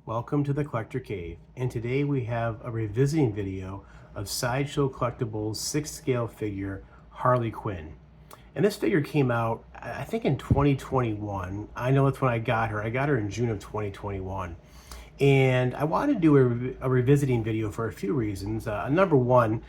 Welcome to the Collector Cave, and today we have a revisiting video of Sideshow Collectibles 6th scale figure Harley Quinn. And this figure came out, I think, in 2021. I know that's when I got her. I got her in June of 2021. And I wanted to do a revisiting video for a few reasons. Number one,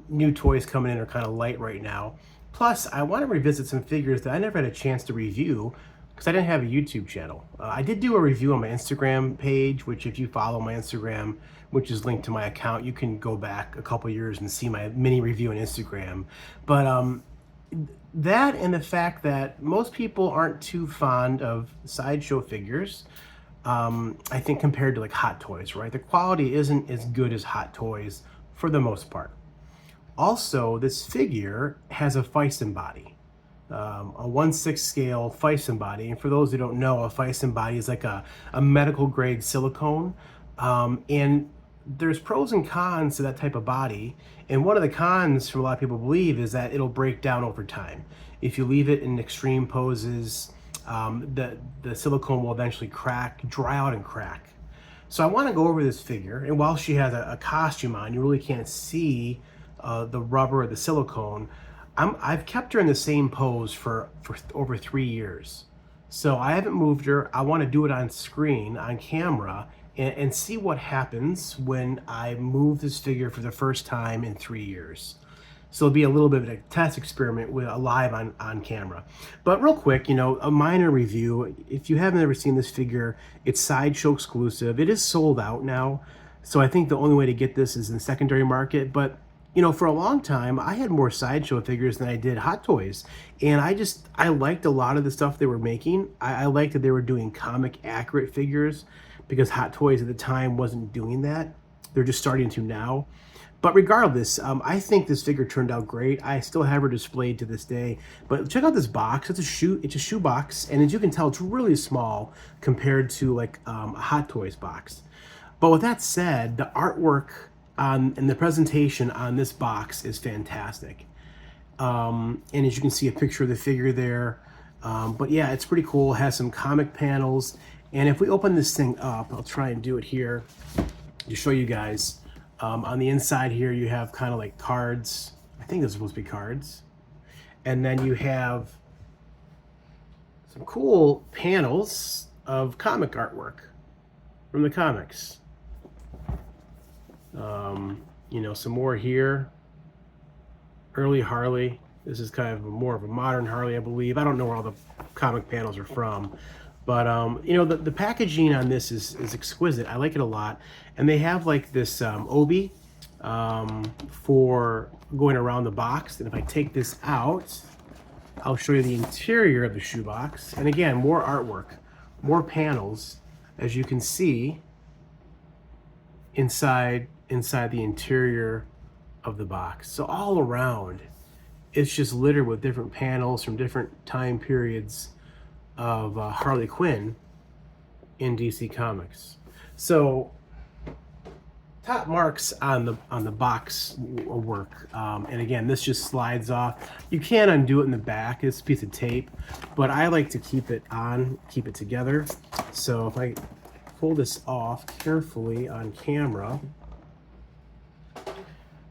new toys coming in are kind of light right now. Plus, I want to revisit some figures that I never had a chance to review because I didn't have a YouTube channel. I did do a review on my Instagram page, which if you follow my Instagram, which is linked to my account, you can go back a couple years and see my mini review on Instagram. But that and the fact that most people aren't too fond of sideshow figures, I think compared to like Hot Toys, right? The quality isn't as good as Hot Toys for the most part. Also, this figure has a Feisen body, a 1/6 scale Feisen body. And for those who don't know, a Feisen body is like a medical grade silicone. And there's pros and cons to that type of body. And one of the cons, for a lot of people believe, is that it'll break down over time. If you leave it in extreme poses, the silicone will eventually crack, dry out and crack. So I want to go over this figure, and while she has a costume on, you really can't see the rubber or the silicone. I've kept her in the same pose for over 3 years. So I haven't moved her. I want to do it on screen, on camera, and see what happens when I move this figure for the first time in 3 years. So it'll be a little bit of a test experiment with live on camera. But real quick, a minor review. If you haven't ever seen this figure, it's Sideshow exclusive. It is sold out now. So I think the only way to get this is in the secondary market. But, for a long time, I had more Sideshow figures than I did Hot Toys. And I liked a lot of the stuff they were making. I liked that they were doing comic accurate figures because Hot Toys at the time wasn't doing that. They're just starting to now. But regardless, I think this figure turned out great. I still have her displayed to this day. But check out this box. It's a shoe box, and as you can tell, it's really small compared to like a Hot Toys box. But with that said, the artwork and the presentation on this box is fantastic. And as you can see, a picture of the figure there. But yeah, it's pretty cool. It has some comic panels. And if we open this thing up, I'll try and do it here to show you guys. On the inside here, you have kind of like cards. I think those are supposed to be cards. And then you have some cool panels of comic artwork from the comics. Some more here. Early Harley. This is kind of more of a modern Harley, I believe. I don't know where all the comic panels are from. But, the packaging on this is exquisite. I like it a lot. And they have like this obi for going around the box. And if I take this out, I'll show you the interior of the shoebox. And again, more artwork, more panels, as you can see inside the interior of the box. So all around, it's just littered with different panels from different time periods of Harley Quinn in DC Comics. So top marks on the box work, and again, this just slides off. You can undo it in the back. It's a piece of tape, but I like to keep it together. So if I pull this off carefully on camera,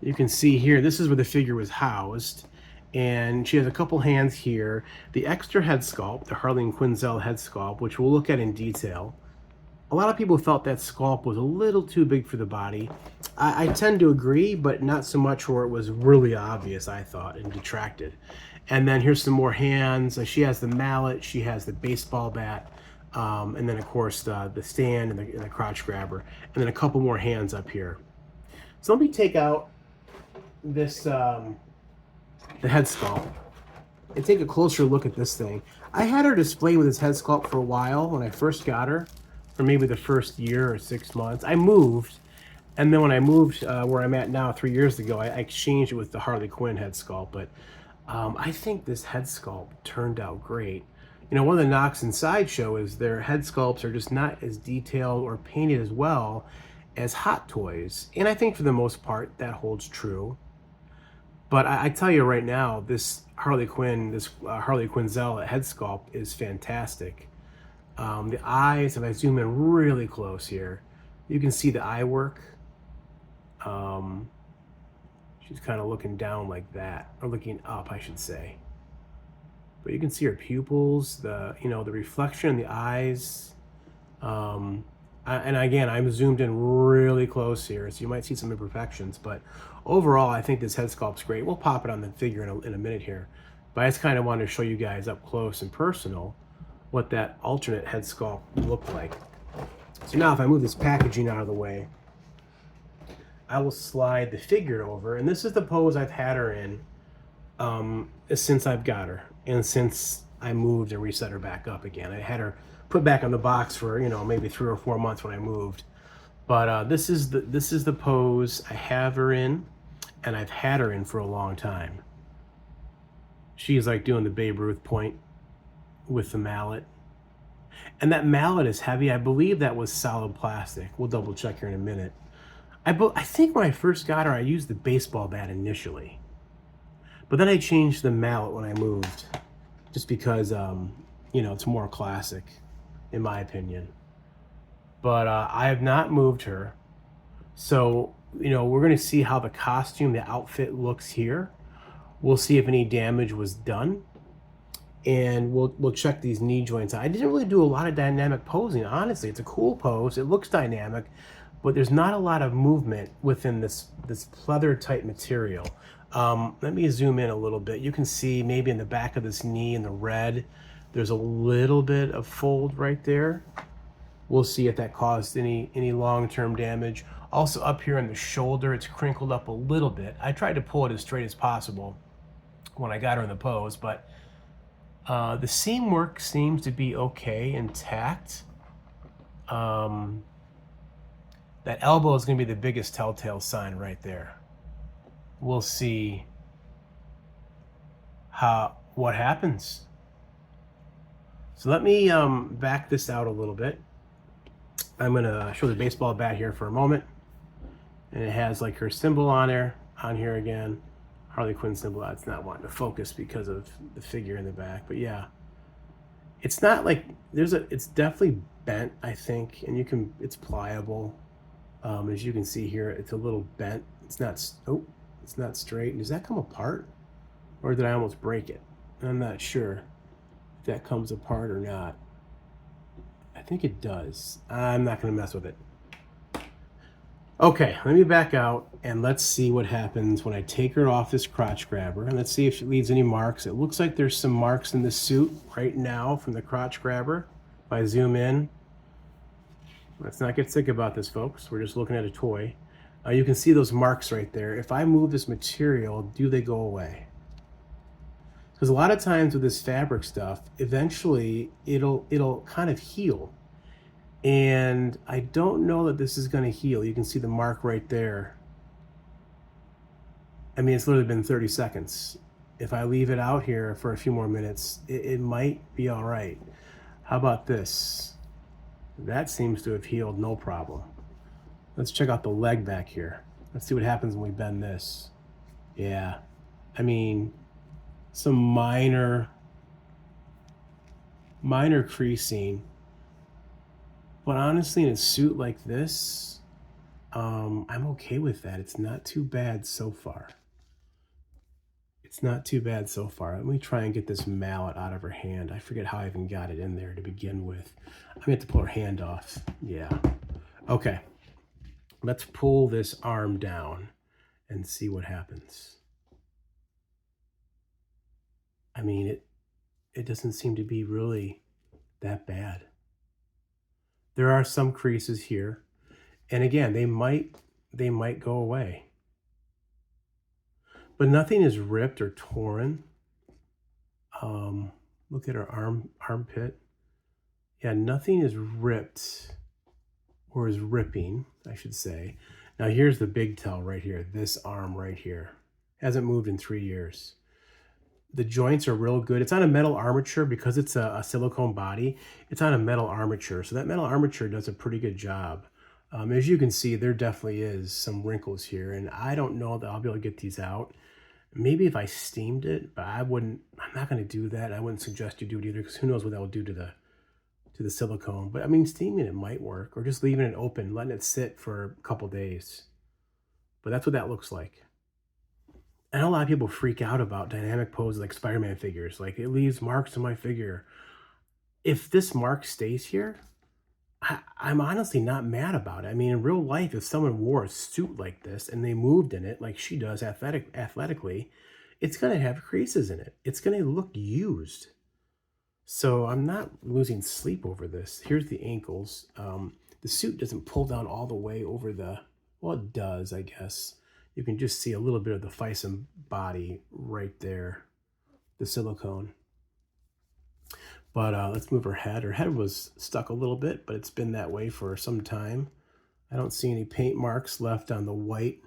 you can see here, this is where the figure was housed. And she has a couple hands here. The extra head sculpt, the Harley and Quinzel head sculpt, which we'll look at in detail. A lot of people felt that sculpt was a little too big for the body. I tend to agree, but not so much where it was really obvious, I thought, and detracted. And then here's some more hands. She has the mallet, she has the baseball bat, and then of course the stand and the crotch grabber, and then a couple more hands up here. So let me take out this the head sculpt and take a closer look at this thing. I had her displayed with this head sculpt for a while when I first got her, for maybe the first year or 6 months. I moved, and then when I moved where I'm at now 3 years ago, I exchanged it with the Harley Quinn head sculpt. But I think this head sculpt turned out great. One of the knocks in Sideshow is their head sculpts are just not as detailed or painted as well as Hot Toys. And I think for the most part that holds true. But I tell you right now, this Harley Quinn, Harley Quinzel head sculpt is fantastic. The eyes, if I zoom in really close here, you can see the eye work. She's kind of looking down like that, or looking up, I should say. But you can see her pupils, the reflection in the eyes. And again, I'm zoomed in really close here, so you might see some imperfections. But overall, I think this head sculpt's great. We'll pop it on the figure in a minute here. But I just kind of wanted to show you guys up close and personal what that alternate head sculpt looked like. So now if I move this packaging out of the way, I will slide the figure over. And this is the pose I've had her in since I've got her. And since I moved and reset her back up again. I had her put back on the box for, maybe 3 or 4 months when I moved. But this is the pose I have her in, and I've had her in for a long time. She's like doing the Babe Ruth point with the mallet. And that mallet is heavy. I believe that was solid plastic. We'll double check here in a minute. I think when I first got her, I used the baseball bat initially. But then I changed the mallet when I moved, just because, it's more classic, in my opinion. But I have not moved her. So, we're going to see how the costume, the outfit looks here. We'll see if any damage was done. And we'll check these knee joints. I didn't really do a lot of dynamic posing, honestly. It's a cool pose. It looks dynamic, but there's not a lot of movement within this pleather type material. Let me zoom in a little bit. You can see maybe in the back of this knee in the red, there's a little bit of fold right there. We'll see if that caused any long-term damage. Also up here in the shoulder, it's crinkled up a little bit. I tried to pull it as straight as possible when I got her in the pose, but the seam work seems to be okay, intact. That elbow is going to be the biggest telltale sign right there. We'll see what happens. So let me back this out a little bit. I'm going to show the baseball bat here for a moment. And it has like her symbol on here again. Harley Quinn symbol. It's not wanting to focus because of the figure in the back. But yeah, it's not like it's definitely bent, I think. And it's pliable. As you can see here, it's a little bent. It's not straight. Does that come apart? Or did I almost break it? I'm not sure if that comes apart or not. I think it does. I'm not going to mess with it. Okay, let me back out and let's see what happens when I take her off this crotch grabber. And let's see if she leaves any marks. It looks like there's some marks in the suit right now from the crotch grabber. If I zoom in, let's not get sick about this, folks. We're just looking at a toy. You can see those marks right there. If I move this material, do they go away? Because a lot of times with this fabric stuff, eventually it'll kind of heal. And I don't know that this is going to heal. You can see the mark right there. I mean, it's literally been 30 seconds. If I leave it out here for a few more minutes, it might be all right. How about this? That seems to have healed no problem. Let's check out the leg back here. Let's see what happens when we bend this. Yeah, I mean, some minor creasing. But honestly, in a suit like this, I'm okay with that. It's not too bad so far. It's not too bad so far. Let me try and get this mallet out of her hand. I forget how I even got it in there to begin with. I'm gonna have to pull her hand off. Yeah. Okay. Let's pull this arm down and see what happens. I mean, it doesn't seem to be really that bad. There are some creases here, and again, they might go away. But nothing is ripped or torn. Look at her armpit. Yeah, nothing is ripped or is ripping, I should say. Now here's the big tell right here. This arm right here hasn't moved in 3 years. The joints are real good. It's on a metal armature because it's a silicone body. It's on a metal armature. So that metal armature does a pretty good job. As you can see, there definitely is some wrinkles here. And I don't know that I'll be able to get these out. Maybe if I steamed it, but I'm not going to do that. I wouldn't suggest you do it either because who knows what that will do to to the silicone. But I mean, steaming it might work, or just leaving it open, letting it sit for a couple days. But that's what that looks like. I know a lot of people freak out about dynamic poses like Spider-Man figures. Like, it leaves marks on my figure. If this mark stays here, I'm honestly not mad about it. I mean, in real life, if someone wore a suit like this and they moved in it like she does athletically, it's going to have creases in it. It's going to look used. So I'm not losing sleep over this. Here's the ankles. The suit doesn't pull down all the way over the, well, it does, I guess. You can just see a little bit of the Fison body right there, the silicone. But let's move her head. Her head was stuck a little bit, but it's been that way for some time. I don't see any paint marks left on the white.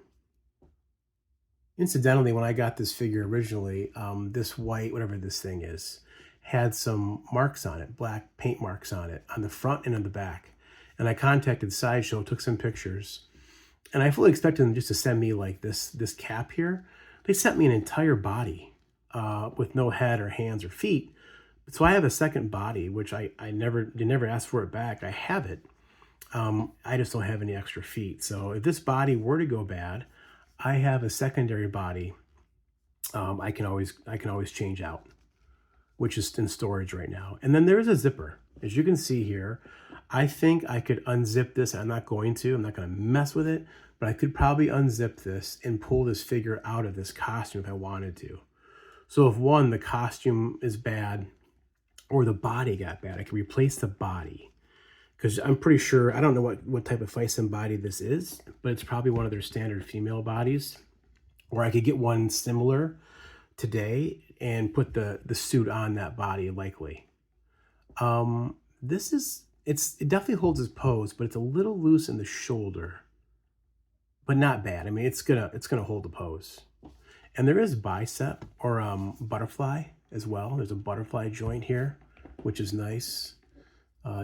Incidentally, when I got this figure originally, this white, whatever this thing is, had some marks on it, black paint marks on it, on the front and on the back. And I contacted Sideshow, took some pictures, and I fully expected them just to send me like this cap here. They sent me an entire body with no head or hands or feet. So I have a second body, which they never asked for it back. I have it. I just don't have any extra feet. So if this body were to go bad, I have a secondary body I can always change out, which is in storage right now. And then there is a zipper. As you can see here, I think I could unzip this. I'm not going to mess with it, but I could probably unzip this and pull this figure out of this costume if I wanted to. So if one, the costume is bad, or the body got bad, I can replace the body. Because I'm pretty sure, I don't know what type of Fison body this is, but it's probably one of their standard female bodies. Or I could get one similar today and put the suit on that body likely. It definitely holds its pose, but it's a little loose in the shoulder. But not bad. I mean, it's gonna hold the pose. And there is bicep or butterfly as well. There's a butterfly joint here, which is nice.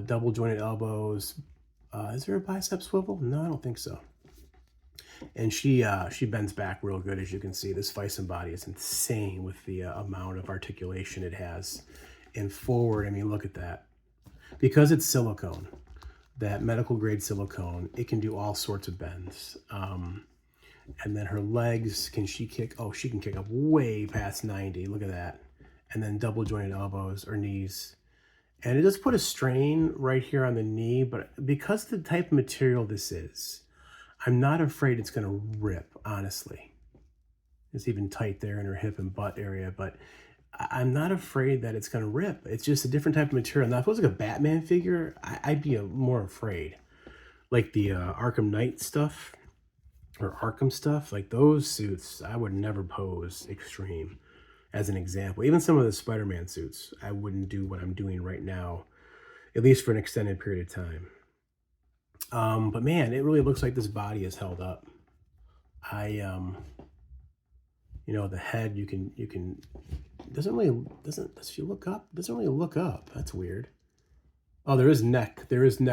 Double jointed elbows. Is there a bicep swivel? No, I don't think so. And she bends back real good, as you can see. This Fison body is insane with the amount of articulation it has. And forward, I mean, look at that. Because it's silicone, that medical grade silicone, it can do all sorts of bends. And then her legs, can she kick? Oh, she can kick up way past 90. Look at that. And then double jointed elbows or knees. And it does put a strain right here on the knee, but because of the type of material this is, I'm not afraid it's going to rip, honestly. It's even tight there in her hip and butt area, but I'm not afraid that it's going to rip. It's just a different type of material. Now, if it was like a Batman figure, I'd be more afraid. Like the Arkham Knight stuff, or Arkham stuff, like those suits, I would never pose extreme. As an example, even some of the Spider-Man suits, I wouldn't do what I'm doing right now, at least for an extended period of time. But man, it really looks like this body is held up. You know, the head, if you look up, it doesn't really look up. That's weird. Oh, there is neck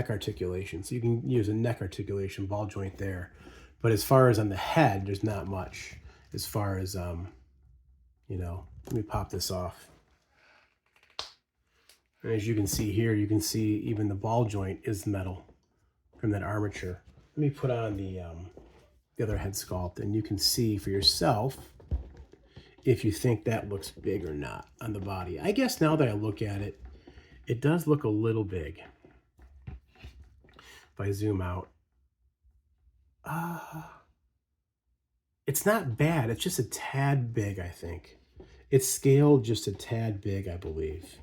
articulation. So you can use a neck articulation ball joint there. But as far as on the head, there's not much as far as, you know, let me pop this off. And as you can see here, you can see even the ball joint is metal from that armature. Let me put on the other head sculpt, and you can see for yourself if you think that looks big or not on the body. I guess now that I look at it, it does look a little big. If I zoom out, it's not bad. It's just a tad big, I think. It's scaled just a tad big, I believe.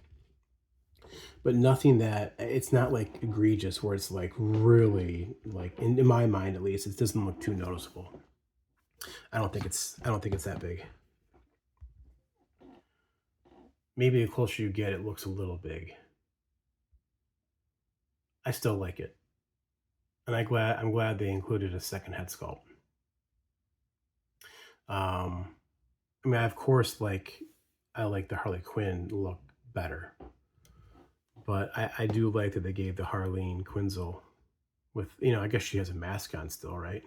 But nothing that, it's not like egregious where it's like really, like in my mind at least, it doesn't look too noticeable. I don't think it's that big. Maybe the closer you get, it looks a little big. I still like it. And I'm glad they included a second head sculpt. I mean, of course, I like the Harley Quinn look better, but I do like that they gave the Harleen Quinzel with, you know, I guess she has a mask on still, right?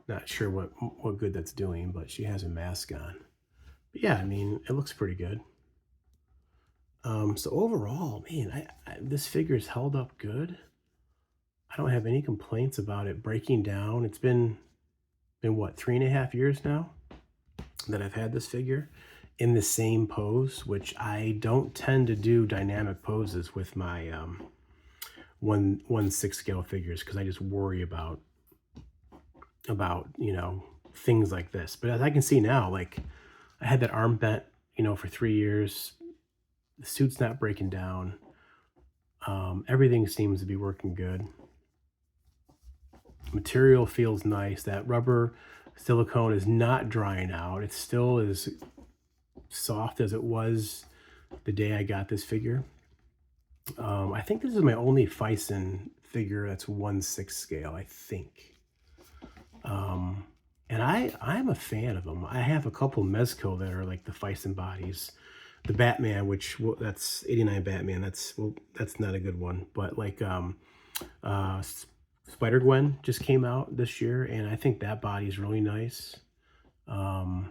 Not sure what good that's doing, but she has a mask on. But yeah, I mean, it looks pretty good. So overall, man, this figure's held up good. I don't have any complaints about it breaking down. It's been what, 3.5 years now that I've had this figure in the same pose, which I don't tend to do dynamic poses with my 1/6 scale figures because I just worry about things like this. But as I can see now, like I had that arm bent, for 3 years. The suit's not breaking down. Everything seems to be working good. Material feels nice. That rubber silicone is not drying out. It's still as soft as it was the day I got this figure. I think this is my only Fison figure that's 1/6 scale, I think. And I'm a fan of them. I have a couple Mezco that are like the Fison bodies. The Batman, which, well, that's 89 Batman. That's not a good one. But like Spider-Gwen just came out this year, and I think that body is really nice. And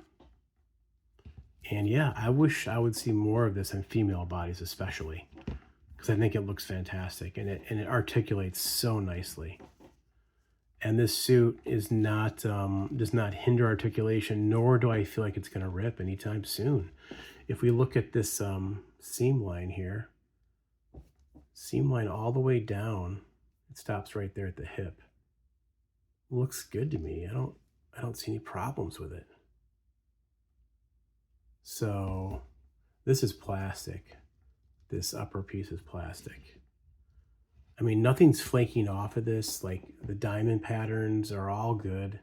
yeah, I wish I would see more of this in female bodies, especially because I think it looks fantastic and it articulates so nicely. And this suit is not does not hinder articulation, nor do I feel like it's going to rip anytime soon. If we look at this seam line here, seam line all the way down, it stops right there at the hip. Looks good to me. I don't see any problems with it. So this is plastic. This upper piece is plastic. I mean, nothing's flaking off of this. Like the diamond patterns are all good.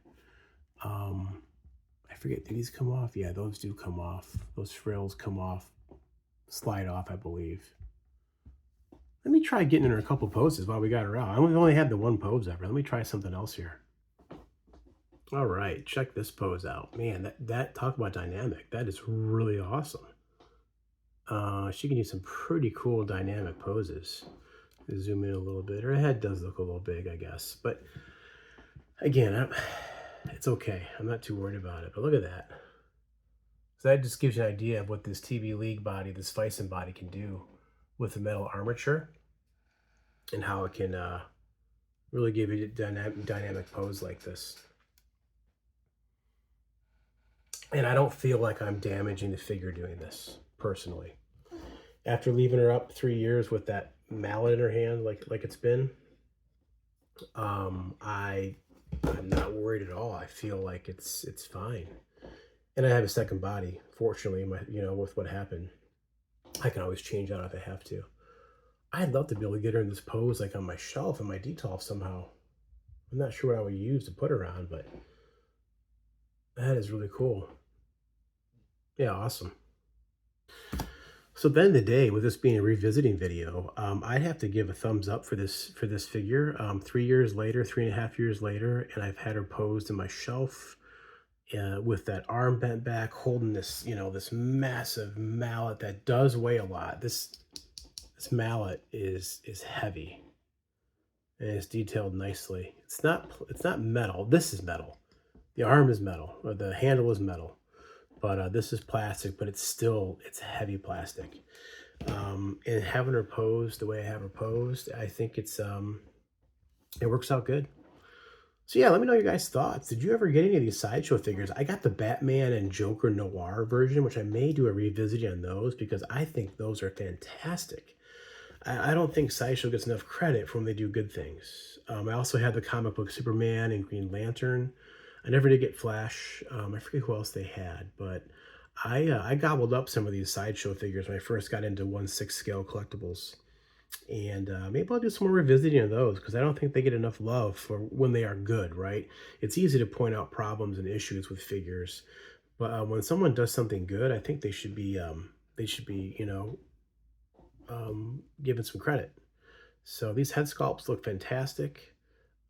I forget, do these come off? Yeah, those do come off. Those frills come off, slide off, I believe. Let me try getting in her a couple poses while we got her out. I've only had the one pose ever. Let me try something else here. All right, check this pose out. Man, that talk about dynamic. That is really awesome. She can do some pretty cool dynamic poses. Zoom in a little bit. Her head does look a little big, I guess. But again, it's okay. I'm not too worried about it. But look at that. So that just gives you an idea of what this TB League body, this Fison body, can do with the metal armature and how it can really give you a dynamic pose like this. And I don't feel like I'm damaging the figure doing this, personally. After leaving her up 3 years with that mallet in her hand, like it's been, I'm not worried at all. I feel like it's fine. And I have a second body, fortunately, with what happened. I can always change out if I have to. I'd love to be able to get her in this pose like on my shelf in my detolf somehow. I'm not sure what I would use to put her on, but that is really cool. Yeah, awesome. So at the end of the day, with this being a revisiting video, I'd have to give a thumbs up for this figure. 3 years later, 3.5 years later, and I've had her posed in my shelf with that arm bent back, holding this, this massive mallet that does weigh a lot. This mallet is heavy, and it's detailed nicely. It's not metal. This is metal. The arm is metal, or the handle is metal. But this is plastic, but it's heavy plastic. And having her posed the way I have her posed, I think it works out good. So yeah, let me know your guys' thoughts. Did you ever get any of these Sideshow figures? I got the Batman and Joker Noir version, which I may do a revisiting on those because I think those are fantastic. I don't think Sideshow gets enough credit for when they do good things. I also had the comic book Superman and Green Lantern. I never did get Flash. I forget who else they had, but I gobbled up some of these Sideshow figures when I first got into 1/6 scale collectibles. And maybe I'll do some more revisiting of those because I don't think they get enough love for when they are good, right? It's easy to point out problems and issues with figures, but when someone does something good, I think they should be given some credit. So these head sculpts look fantastic.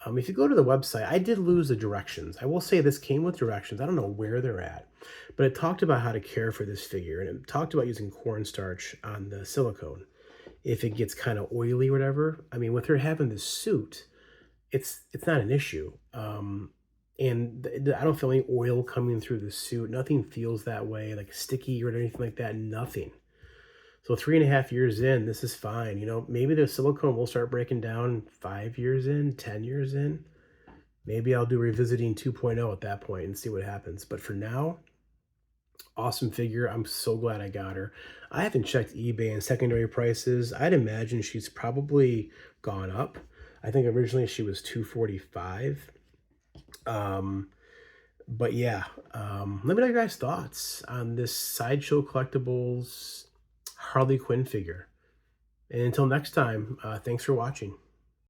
If you go to the website, I did lose the directions. I will say this came with directions. I don't know where they're at, but it talked about how to care for this figure, and it talked about using cornstarch on the silicone. If it gets kind of oily or whatever, I mean, with her having this suit, it's not an issue. And I don't feel any oil coming through the suit. Nothing feels that way, like sticky or anything like that. Nothing. So 3.5 years in, this is fine. You know, maybe the silicone will start breaking down 5 years in, 10 years in. Maybe I'll do revisiting 2.0 at that point and see what happens. But for now, awesome figure. I'm so glad I got her. I haven't checked eBay and secondary prices. I'd imagine she's probably gone up. I think originally she was 245. Um, but yeah, let me know your guys' thoughts on this Sideshow Collectibles Harley Quinn figure. And until next time, thanks for watching.